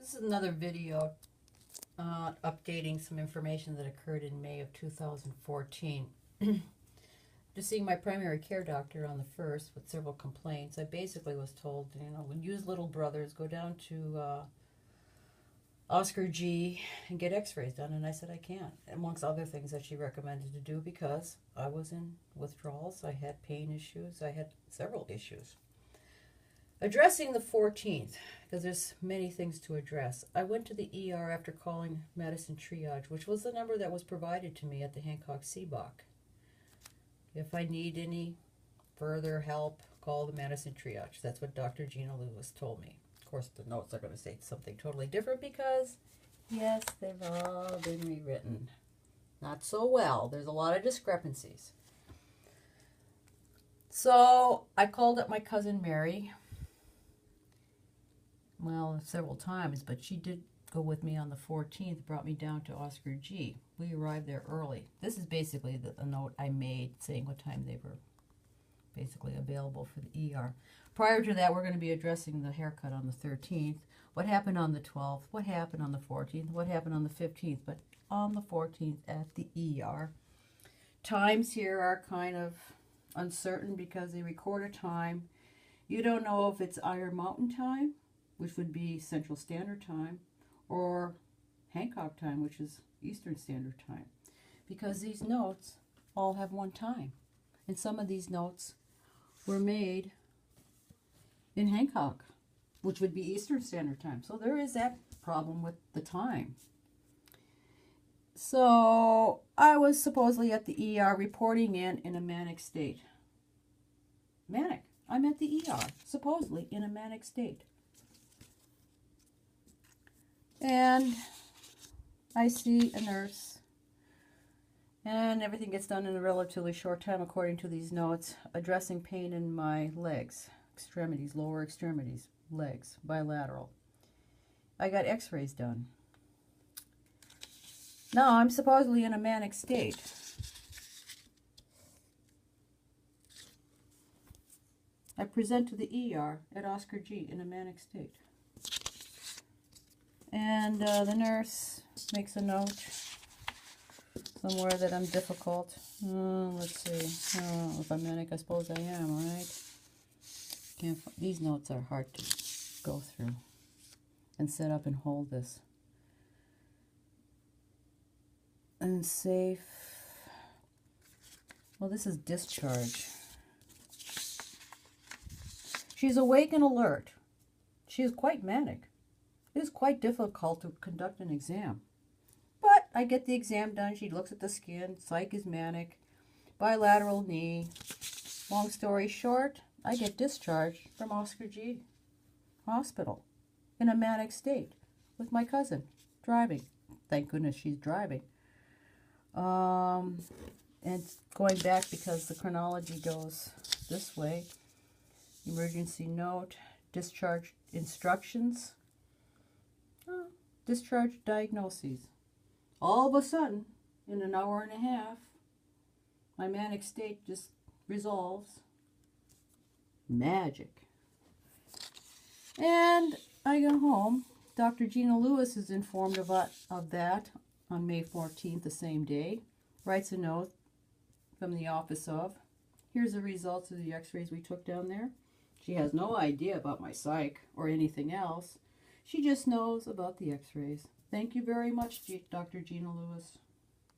This is another video updating some information that occurred in May of 2014. Just seeing my primary care doctor on the 1st with several complaints. I basically was told, when you use little brothers, go down to Oscar G and get x-rays done. And I said I can't, amongst other things that she recommended to do, because I was in withdrawals, I had pain issues, I had several issues. Addressing the 14th, because there's many things to address. I went to the ER after calling Medicine Triage, which was the number that was provided to me at the Hancock CBOC. If I need any further help, call the Medicine Triage. That's what Dr. Gina Lewis told me. Of course, the notes are going to say something totally different because, yes, they've all been rewritten. Not so well. There's a lot of discrepancies. So I called up my cousin Mary. Well, several times, but she did go with me on the 14th, brought me down to Oscar G. We arrived there early. This is basically the note I made saying what time they were basically available for the ER. Prior to that, we're going to be addressing the haircut on the 13th, what happened on the 12th, what happened on the 14th, what happened on the 15th, but on the 14th at the ER. Times here are kind of uncertain because they record a time. You don't know if it's Iron Mountain time, which would be Central Standard Time, or Hancock time, which is Eastern Standard Time, because these notes all have one time. And some of these notes were made in Hancock, which would be Eastern Standard Time. So there is that problem with the time. So I was supposedly at the ER reporting in a manic state. Manic. I'm at the ER, supposedly in a manic state. And I see a nurse, and everything gets done in a relatively short time according to these notes, addressing pain in my legs, extremities, lower extremities, legs, bilateral. I got x-rays done. Now I'm supposedly in a manic state. I present to the ER at Oscar G in a manic state. And the nurse makes a note somewhere that I'm difficult. Let's see. If I'm manic, I suppose I am, right? These notes are hard to go through and set up and hold this. And safe. Well, this is discharge. She's awake and alert. She is quite manic. It is quite difficult to conduct an exam. But I get the exam done. She looks at the skin. Psych is manic. Bilateral knee. Long story short, I get discharged from Oscar G Hospital in a manic state with my cousin driving. Thank goodness she's driving. And going back because the chronology goes this way. Emergency note. Discharge instructions. Discharge diagnoses. All of a sudden, in an hour and a half, my manic state just resolves. Magic. And I go home. Dr. Gina Lewis is informed of that on May 14th, the same day. Writes a note from the office of, here's the results of the x-rays we took down there. She has no idea about my psych or anything else. She just knows about the x-rays. Thank you very much, Dr. Gina Lewis.